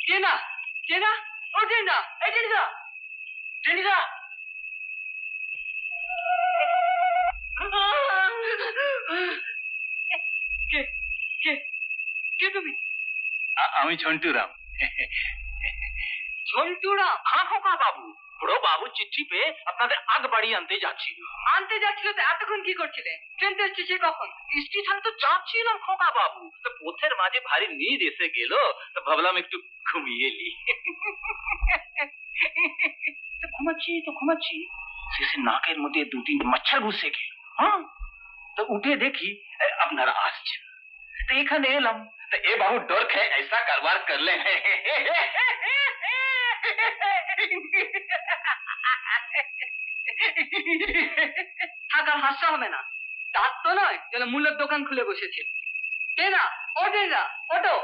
টেনা টেনা ও টেনা এই টেনিদা টেনিদা কে কে কে তুমি? আমি ঝন্টুরাম। ঝন্টুরাম? हाँ খোকা বাবু, বড় বাবু চিঠি পেয়ে আপনাদের আগ বাড়ি আনতে যাচ্ছিল। আনতে যাচ্ছিল তো এতক্ষণ কি করছিলে? ট্রেন তো এসছে সে কখন? স্টেশন তো যাচ্ছিলাম খোকা বাবু, তো পথের মাঝে ভারী নিদ এসে গেল, তো ভাবলাম একটু ঘুমিয়ে লি। তো ঘুমাচ্ছি শেষে নাকের মধ্যে দু তিনটে মচ্ছর ঘুষে গেল। হ্যাঁ, তো উঠে দেখি আপনারা আসছেন, তো এখানে এলাম। তো এ বাবু ডর খেয়ে ऐसा কারবার করলে। থাক আর হাসতে হবে না। তার তো নয় যেন মূলের দোকান খুলে বসেছে। টেনা ও টেনা ওটো।